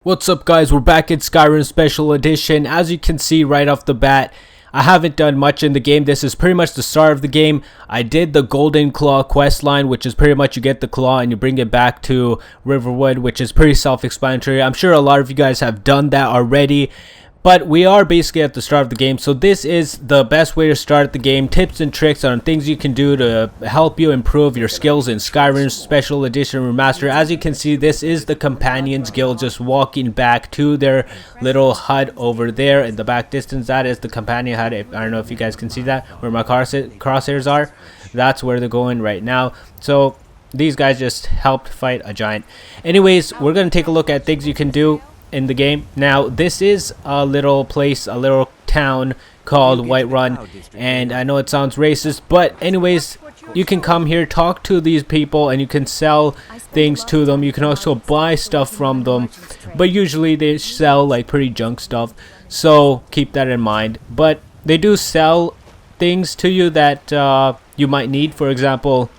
What's up guys, we're back in Skyrim Special Edition. As you can see right off the bat, I haven't done much in the game. This is pretty much the start of the game. I did the Golden Claw quest line, which is pretty much you get the claw and you bring it back to Riverwood, which is pretty self-explanatory. I'm sure a lot of you guys have done that already. But we are basically at the start of the game, so this is the best way to start the game. Tips and tricks on things you can do to help you improve your skills in Skyrim Special Edition Remaster. As you can see, this is the Companions Guild just walking back to their little hut over there in the back distance. That is the Companion hut. I don't know if you guys can see that, where my crosshairs are. That's where they're going right now. So these guys just helped fight a giant. Anyways, we're going to take a look at things you can do in the game. Now this is a little place, a little town called Whiterun, and I know it sounds racist, but anyways, you can come here, talk to these people, and you can sell things to them. You can also buy stuff from them, but usually they sell like pretty junk stuff, so keep that in mind. But they do sell things to you that you might need. For example,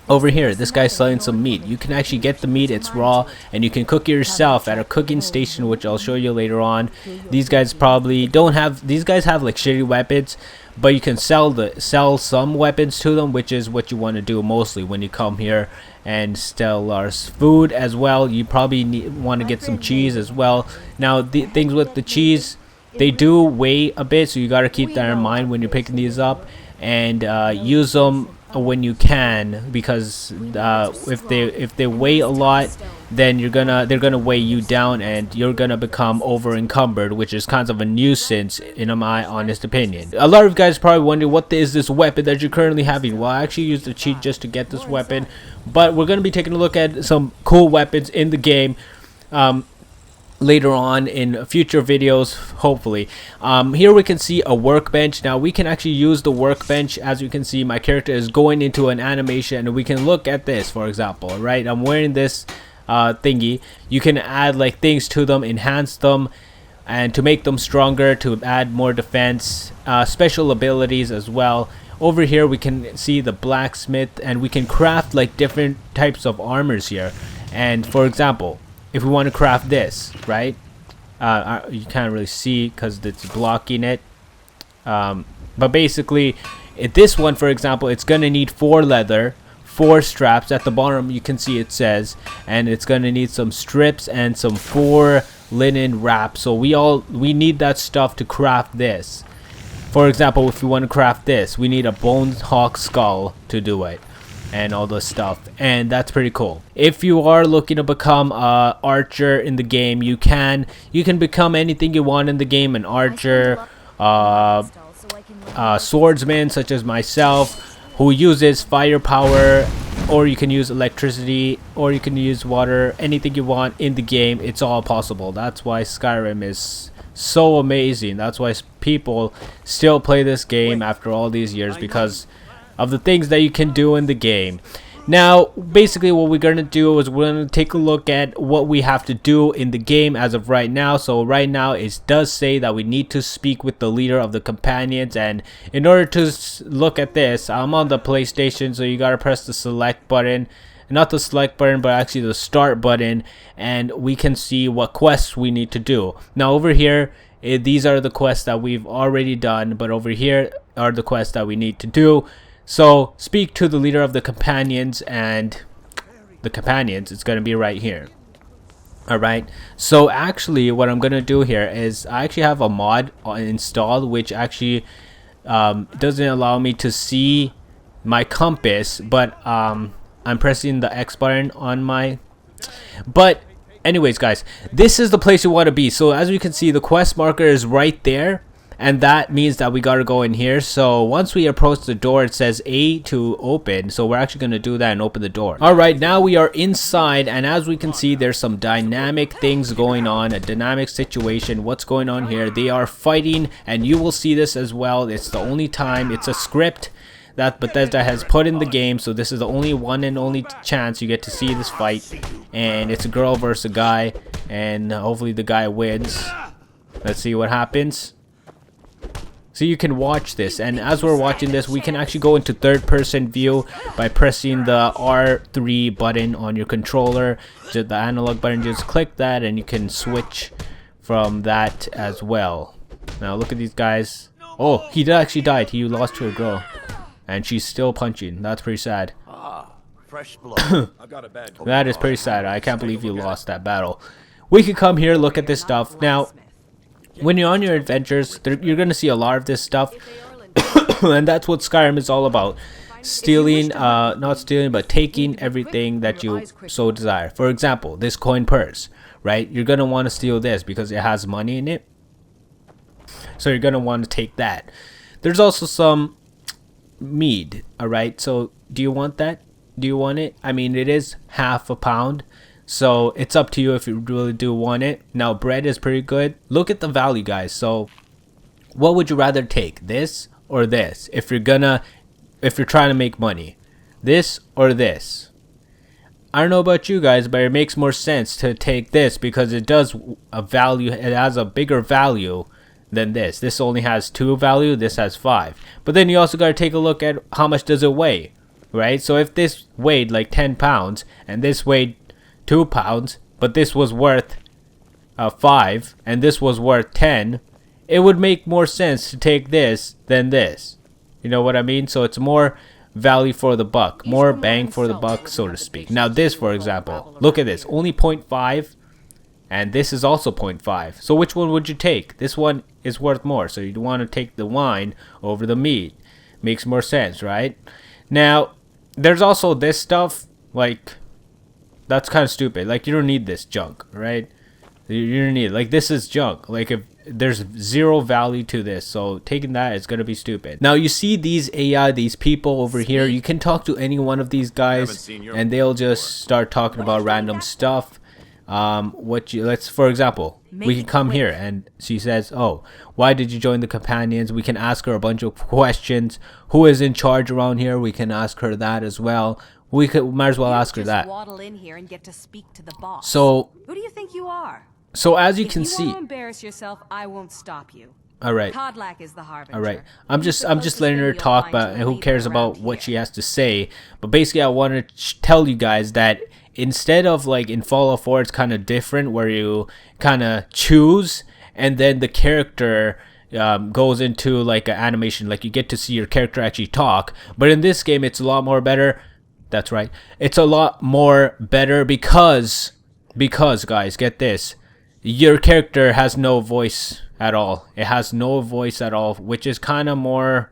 over here, this guy's selling some meat. You can actually get the meat, it's raw, and you can cook it yourself at a cooking station, which I'll show you later on. These guys probably don't have, these guys have like shitty weapons, but you can sell some weapons to them, which is what you want to do mostly when you come here and sell our food as well. You probably want to get some cheese as well. Now the things with the cheese, they do weigh a bit, so you got to keep that in mind when you're picking these up, and use them when you can, because if they weigh a lot, then they're gonna weigh you down and you're gonna become over encumbered, which is kind of a nuisance in my honest opinion. A lot of you guys probably wonder, what is this weapon that you're currently having? Well, I actually used a cheat just to get this weapon, but we're gonna be taking a look at some cool weapons in the game later on in future videos, hopefully. Here we can see a workbench. Now we can actually use the workbench. As you can see, my character is going into an animation, and we can look at this, for example. Right, I'm wearing this thingy. You can add like things to them, enhance them, and to make them stronger, to add more defense, special abilities as well. Over here we can see the blacksmith, and we can craft like different types of armors here. And for example, if we want to craft this, right, you can't really see because it's blocking it, but basically this one, for example, it's gonna need 4 leather, 4 straps. At the bottom you can see it says, and it's gonna need some strips and some 4 linen wraps. So we need that stuff to craft this. For example, if we want to craft this, we need a bone hawk skull to do it, and all this stuff, and that's pretty cool. If you are looking to become a archer in the game, you can become anything you want in the game: an archer, swordsman such as myself, who uses firepower, or you can use electricity, or you can use water. Anything you want in the game, it's all possible. That's why Skyrim is so amazing. That's why people still play this game after all these years, because of the things that you can do in the game. Now basically what we're going to do is we're going to take a look at what we have to do in the game as of right now. So right now it does say that we need to speak with the leader of the companions, and in order to look at this, I'm on the PlayStation, so you got to press the select button, not the select button but actually the start button, and we can see what quests we need to do. Now over here, these are the quests that we've already done, but over here are the quests that we need to do. So speak to the leader of the companions, and the companions, it's going to be right here. Alright, so actually what I'm going to do here is I actually have a mod installed, which actually doesn't allow me to see my compass, but I'm pressing the X button on my... But anyways guys, this is the place you want to be. So as you can see, the quest marker is right there, and that means that we gotta go in here. So once we approach the door, it says A to open, so we're actually gonna do that and open the door. Alright, now we are inside, and as we can see, there's some dynamic things going on, a dynamic situation. What's going on here? They are fighting, and you will see this as well. It's the only time, it's a script that Bethesda has put in the game, so this is the only one and only chance you get to see this fight, and it's a girl versus a guy, and hopefully the guy wins. Let's see what happens. So you can watch this, and as we're watching this, we can actually go into third-person view by pressing the R3 button on your controller, the analog button. Just click that and you can switch from that as well. Now look at these guys. Oh, he actually died. He lost to a girl, and she's still punching. That's pretty sad. Fresh blood. That is pretty sad. I can't believe you lost that battle. We could come here, look at this stuff. Now, when you're on your adventures, you're going to see a lot of this stuff. And that's what Skyrim is all about. Stealing, not stealing, but taking everything that you so desire. For example, this coin purse, right? You're going to want to steal this because it has money in it. So you're going to want to take that. There's also some mead, alright? So, do you want that? Do you want it? I mean, it is half a pound, so it's up to you if you really do want it. Now, bread is pretty good. Look at the value, guys. So what would you rather take, this or this, if you're trying to make money? This or this? I don't know about you guys, but it makes more sense to take this because it does a value. It has a bigger value than this. This only has 2 value, this has 5. But then you also got to take a look at how much does it weigh. Right, so if this weighed like 10 pounds and this weighed 2 pounds, but this was worth 5 and this was worth 10, it would make more sense to take this than this. You know what I mean? So it's more value for the buck, more bang for the buck, so to speak. Now this, for example, look at this, only 0.5, and this is also 0.5. So which one would you take? This one is worth more, so you'd want to take the wine over the meat. Makes more sense, right? Now, there's also this stuff, like, that's kind of stupid. Like, you don't need this junk, right? You don't need it. Like, this is junk. Like, if there's 0 value to this, so taking that is gonna be stupid. Now, you see these AI, these people over here. You can talk to any one of these guys, and they'll just start talking about random stuff. Let's, for example, we can come here and she says, oh, why did you join the companions? We can ask her a bunch of questions. Who is in charge around here? We can ask her that as well. We might as well ask her that. Waddle in here and get to speak to the boss. So who do you think you are? So as you can If you see, want to embarrass yourself, I won't stop you. all right. Kodlak is the harbinger. All right, I'm just letting her talk, but who cares about what she has to say? But basically, I want to tell you guys that instead of like in Fallout 4, it's kind of different where you kind of choose, and then the character goes into like an animation, like you get to see your character actually talk. But in this game, it's a lot more better. That's right, it's a lot more better because guys, get this. Your character has no voice at all. It has no voice at all, which is kind of more,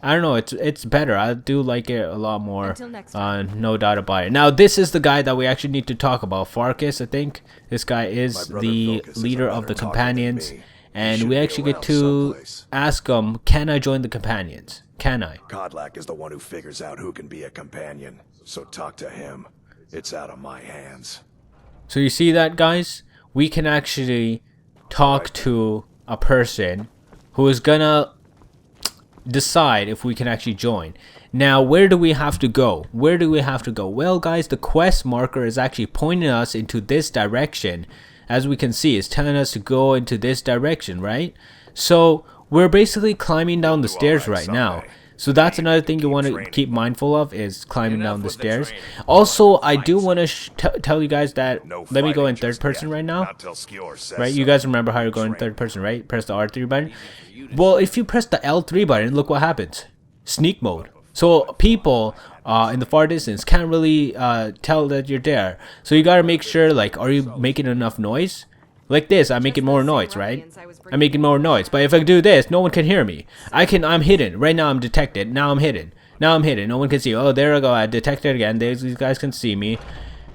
I don't know, it's better. I do like it a lot more. No doubt about it. Now, this is the guy that we actually need to talk about. Farkas, I think. This guy is the leader of the companions. And we actually get to ask him, can I join the companions? Can I? Kodlak is the one who figures out who can be a companion. So talk to him. It's out of my hands. So you see that, guys? We can actually talk to a person who is gonna decide if we can actually join. Now, where do we have to go? Where do we have to go? Well, guys, the quest marker is actually pointing us into this direction. As we can see, it's telling us to go into this direction, right? So we're basically climbing down the stairs right now. So that's another thing you want to keep mindful of, is climbing down the stairs. Also, I do want to tell you guys that, let me go in third person right now. Right, you guys remember how you're going in third person, right? Press the R3 button. Well, if you press the L3 button, look what happens. Sneak mode. So people in the far distance can't really tell that you're there. So you gotta make sure, like, are you making enough noise? Like this, I'm making more noise, right? I'm making more noise. But if I do this, no one can hear me. I'm hidden. Right now I'm detected. Now I'm hidden. Now I'm hidden. No one can see. Oh, there I go. I detected again. These guys can see me.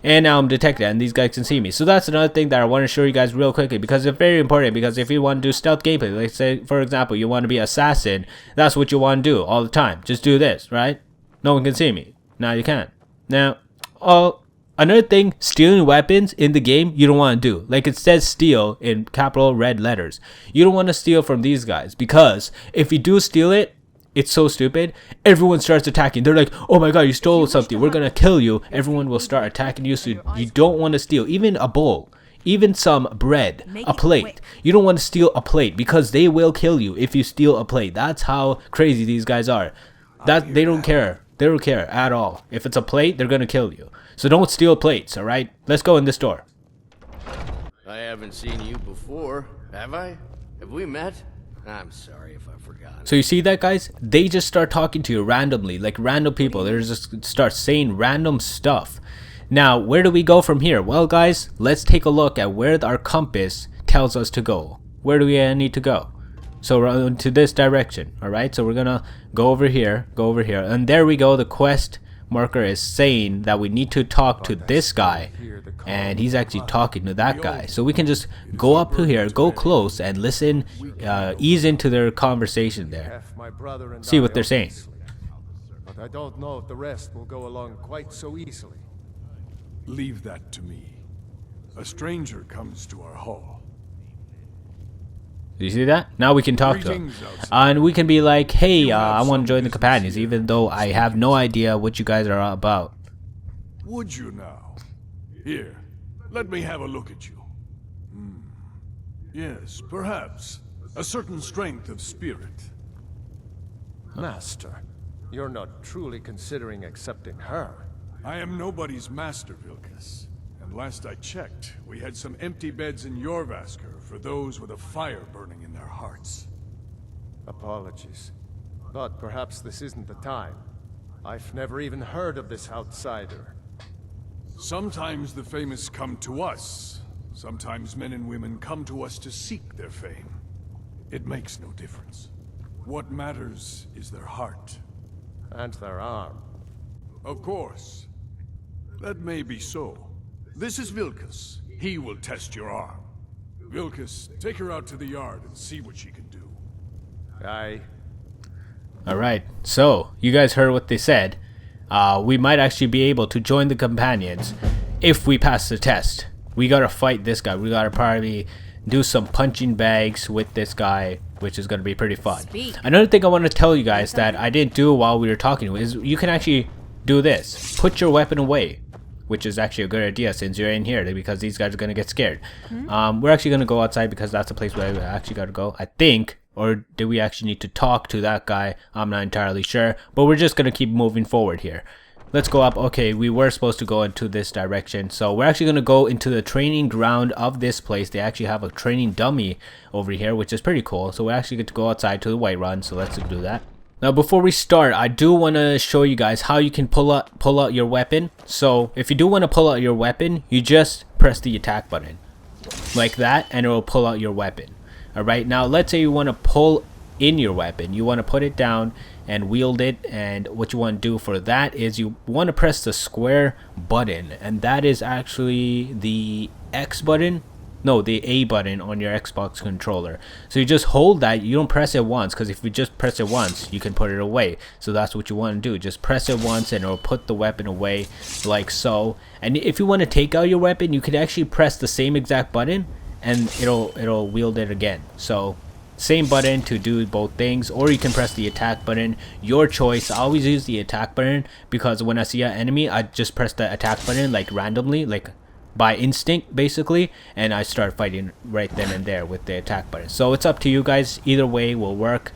And now I'm detected and these guys can see me. So that's another thing that I want to show you guys real quickly, because it's very important. Because if you want to do stealth gameplay, like say, for example, you want to be assassin, that's what you want to do all the time. Just do this, right? No one can see me. Now you can't. Now, another thing, stealing weapons in the game, you don't want to do. Like it says steal in capital red letters. You don't want to steal from these guys, because if you do steal it, it's so stupid. Everyone starts attacking. They're like, oh my god, you stole something. We're going to kill you. Everyone will start attacking you, so you don't want to steal. Even a bowl. even some bread, Make a it plate. quick. You don't want to steal a plate because they will kill you if you steal a plate. That's how crazy these guys are. That they don't care. They don't care at all. If it's a plate, they're gonna kill you. So don't steal plates, all right? Let's go in this door. I haven't seen you before, have I? Have we met? I'm sorry if I've forgotten. So you see that, guys? They just start talking to you randomly, like random people. They just start saying random stuff. Now, where do we go from here? Well, guys, let's take a look at where our compass tells us to go. Where do we need to go? So we're into this direction, all right? So we're gonna go over here, and there we go. The quest marker is saying that we need to talk to this guy, and he's actually talking to that guy. So we can just go up to here, go close, and listen, ease into their conversation there. See what they're saying. But I don't know if the rest will go along quite so easily. Leave that to me. A stranger comes to our hall. Do you see that? Now we can talk to him. And we can be like, hey, I want to join the companions, even though I have no idea what you guys are about. Would you now? Here, let me have a look at you. Yes, perhaps. A certain strength of spirit. Master, you're not truly considering accepting her. I am nobody's master, Vilkas. And last I checked, we had some empty beds in Jorvaskr for those with a fire burning in their hearts. Apologies. But perhaps this isn't the time. I've never even heard of this outsider. Sometimes the famous come to us. Sometimes men and women come to us to seek their fame. It makes no difference. What matters is their heart. And their arm. Of course. That may be so. This is Vilkas. He will test your arm. Vilkas, take her out to the yard and see what she can do. Aye. Alright, so you guys heard what they said. We might actually be able to join the companions if we pass the test. We gotta fight this guy. We gotta probably do some punching bags with this guy, which is gonna be pretty fun. Another thing I want to tell you guys that I didn't do while we were talking is you can actually do this. Put your weapon away, which is actually a good idea since you're in here, because these guys are gonna get scared. We're actually gonna go outside because that's the place where I actually gotta go, I think. Or do we actually need to talk to that guy? I'm not entirely sure, but we're just gonna keep moving forward here. Let's go up. Okay, we were supposed to go into this direction, so we're actually gonna go into the training ground of this place. They actually have a training dummy over here, which is pretty cool. So we actually get to go outside to the Whiterun, so let's do that. Now before we start, I do want to show you guys how you can pull out your weapon. So if you do want to pull out your weapon, you just press the attack button like that, and it will pull out your weapon. Alright, now let's say you want to pull in your weapon. You want to put it down and wield it, and what you want to do for that is you want to press the square button, and that is actually the X button. No, the A button on your Xbox controller. So you just hold that. You don't press it once, because if you just press it once, you can put it away. So that's what you want to do. Just press it once and it'll put the weapon away like so. And if you want to take out your weapon, you could actually press the same exact button and it'll wield it again. So same button to do both things, or you can press the attack button, your choice. I always use the attack button because when I see an enemy, I just press the attack button like randomly, like by instinct basically, and I start fighting right then and there with the attack button. So it's up to you guys, either way will work.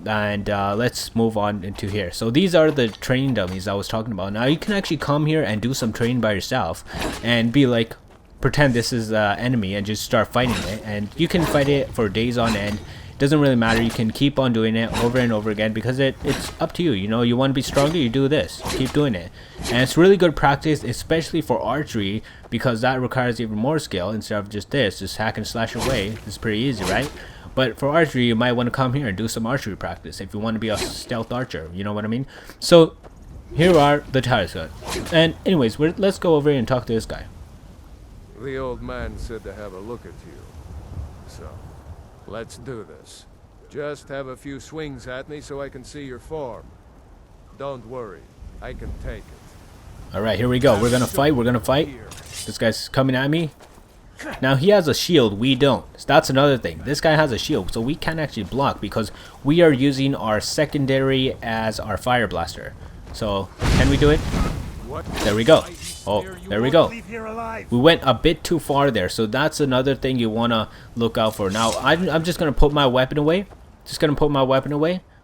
And let's move on into here. So these are the training dummies I was talking about. Now you can actually come here and do some training by yourself and be like, pretend this is an enemy and just start fighting it, and you can fight it for days on end. Doesn't really matter. You can keep on doing it over and over again because it's up to you. You know, you want to be stronger, you do this, keep doing it. And it's really good practice, especially for archery, because that requires even more skill instead of just this, just hack and slash away. It's pretty easy, right? But for archery, you might want to come here and do some archery practice if you want to be a stealth archer, you know what I mean? So here are the tires gun. And anyways, let's go over here and talk to this guy. The old man said to have a look at you. So, let's do this. Just have a few swings at me so I can see your form. Don't worry, I can take it. Alright, here we go. We're gonna fight. This guy's coming at me. Now he has a shield, we don't. So that's another thing. This guy has a shield, so we can't actually block because we are using our secondary as our fire blaster. So, can we do it? What? There we go. Oh, there we go. We went a bit too far there, so that's another thing you want to look out for. Now, I'm just going to put my weapon away.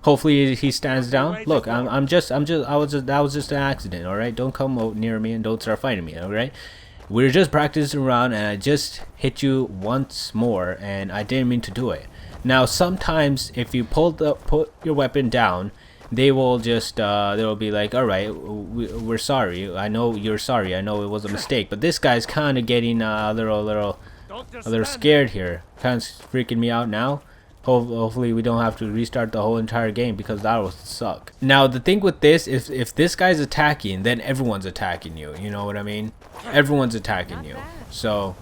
Hopefully he stands down. Look, that was just an accident, all right? Don't come out near me and don't start fighting me, all right? We're just practicing around, and I just hit you once more, and I didn't mean to do it. Now, sometimes if you put your weapon down, they will just they'll be like, all right, we're sorry. I know you're sorry. I know it was a mistake. But this guy's kind of getting a little scared here. Kind of freaking me out now. Hopefully we don't have to restart the whole entire game, because that would suck. Now the thing with this is, if this guy's attacking, then everyone's attacking you. You know what I mean? Everyone's attacking you. So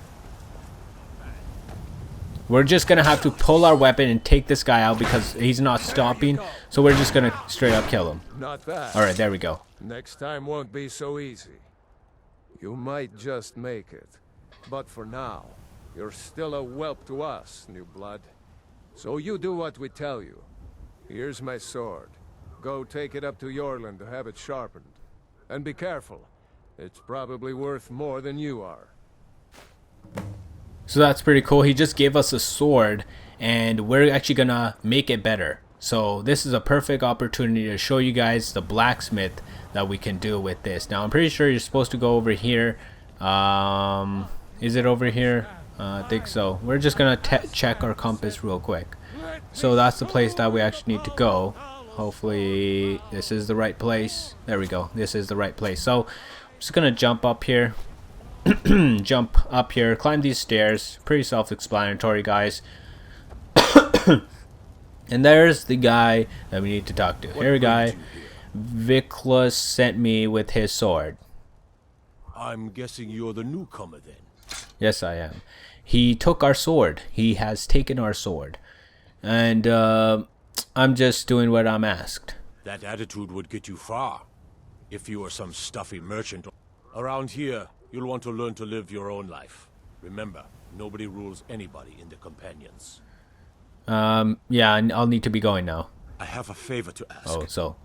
we're just gonna have to pull our weapon and take this guy out, because he's not stopping. So we're just gonna straight up kill him. Not bad. All right, there we go. Next time won't be so easy. You might just make it. But for now, you're still a whelp to us, new blood. So you do what we tell you. Here's my sword. Go take it up to Whiterun to have it sharpened. And be careful. It's probably worth more than you are. So that's pretty cool. He just gave us a sword, and we're actually gonna make it better. So this is a perfect opportunity to show you guys the blacksmith that we can do with this. Now I'm pretty sure you're supposed to go over here. Is it over here? I think so. We're just gonna check our compass real quick. So that's the place that we actually need to go. Hopefully this is the right place. There we go. This is the right place. So I'm just gonna jump up here. Jump up here, climb these stairs. Pretty self-explanatory, guys. And there's the guy that we need to talk to. Here, guy. Viklas sent me with his sword. I'm guessing you're the newcomer then. Yes, I am. He took our sword. He has taken our sword. And I'm just doing what I'm asked. That attitude would get you far. If you were some stuffy merchant. Around here, you'll want to learn to live your own life. Remember, nobody rules anybody in the companions. Yeah, I'll need to be going now. I have a favor to ask. Oh, so.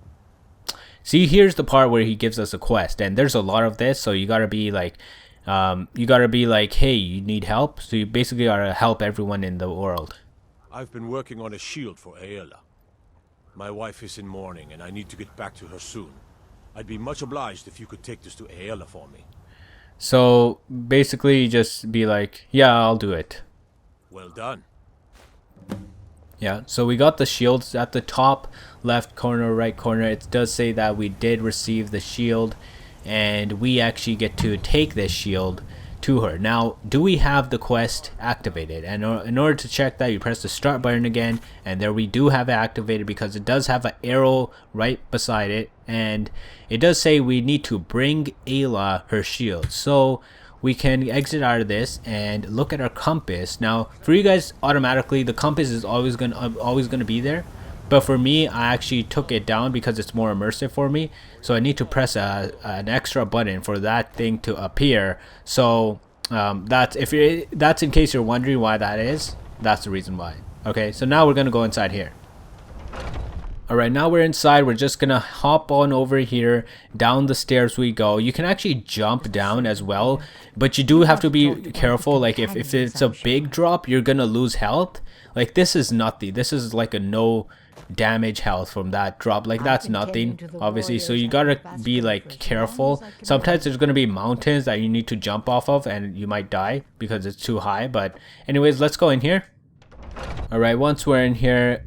See, here's the part where he gives us a quest. And there's a lot of this, so you gotta be like... hey, you need help? So you basically gotta help everyone in the world. I've been working on a shield for Aela. My wife is in mourning, and I need to get back to her soon. I'd be much obliged if you could take this to Aela for me. So basically just be like, yeah, I'll do it. Well done. Yeah, so we got the shields at the top left corner, right corner. It does say that we did receive the shield, and we actually get to take this shield to her. Now, do we have the quest activated? And in order to check that, you press the start button again, and there we do have it activated, because it does have an arrow right beside it, and it does say we need to bring Ayla her shield. So we can exit out of this and look at our compass. Now, for you guys, automatically the compass is always gonna be there. But for me, I actually took it down because it's more immersive for me. So I need to press an extra button for that thing to appear. So that's in case you're wondering why that is. That's the reason why. Okay, so now we're gonna go inside here. Alright, now we're inside. We're just gonna hop on over here. Down the stairs we go. You can actually jump down as well, but you do have to be careful. Like if it's a big drop, you're gonna lose health. Like this is nothing. This is like a no damage health from that drop. Like that's nothing, obviously. So you gotta be like careful. Sometimes there's gonna be mountains that you need to jump off of, and you might die because it's too high. But anyways, let's go in here. Alright, once we're in here,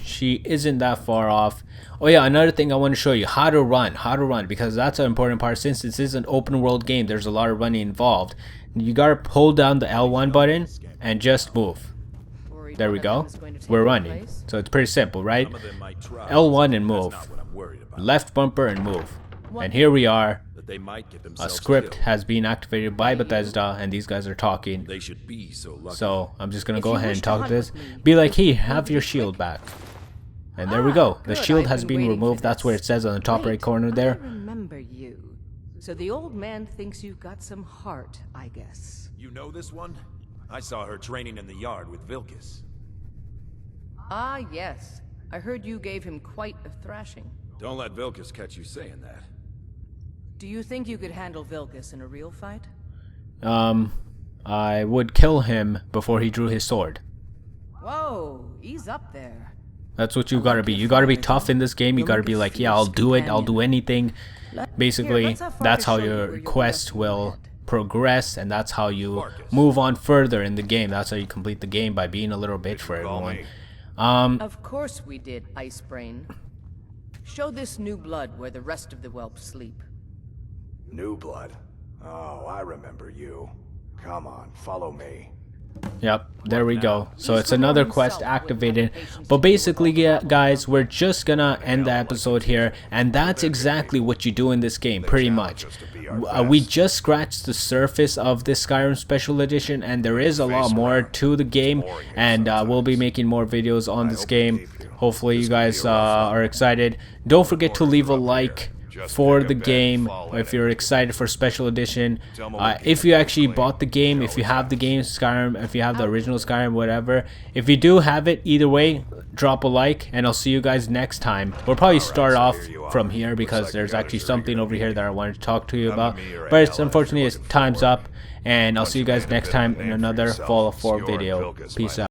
she isn't that far off. Oh yeah, another thing I want to show you, how to run, because that's an important part. Since this is an open world game, there's a lot of running involved. You gotta hold down the L1 button and just move. There we go. We're running. So it's pretty simple, right? L1 and move. Left bumper and move. And here we are. A script has been activated by Bethesda, and these guys are talking. So I'm just gonna go ahead and talk to this. Be like, hey, have your shield back. And there we go. The shield has been removed. That's what it says on the top right corner there. I remember you. So the old man thinks you've got some heart, I guess. You know this one? I saw her training in the yard with Vilkas. Ah, yes. I heard you gave him quite a thrashing. Don't let Vilkas catch you saying that. Do you think you could handle Vilgus in a real fight? I would kill him before he drew his sword. Whoa, he's up there. That's what you gotta be. You gotta be tough in this game. You gotta be like, yeah, I'll do it. I'll do anything. Basically, that's how your quest will progress, and that's how you move on further in the game. That's how you complete the game, by being a little bitch for everyone. Of course we did, Icebrain. Show this new blood where the rest of the whelps sleep. New blood? Oh, I remember you. Come on, follow me. Yep, there we go. So it's another quest activated. But basically, yeah, guys, we're just gonna end the episode here, and that's exactly what you do in this game, pretty much. We just scratched the surface of this Skyrim Special Edition, and there is a lot more to the game, and we'll be making more videos on this game. Hopefully you guys are excited. Don't forget to leave a like for the game if you're excited for Special Edition. If you actually bought the game, if you have the game Skyrim, if you have the original Skyrim, whatever, if you do have it, either way, drop a like, and I'll see you guys next time. We'll probably start off from here because there's actually something over here that I wanted to talk to you about, but it's unfortunately time's up, and I'll see you guys next time in another Fallout 4 video. Peace out.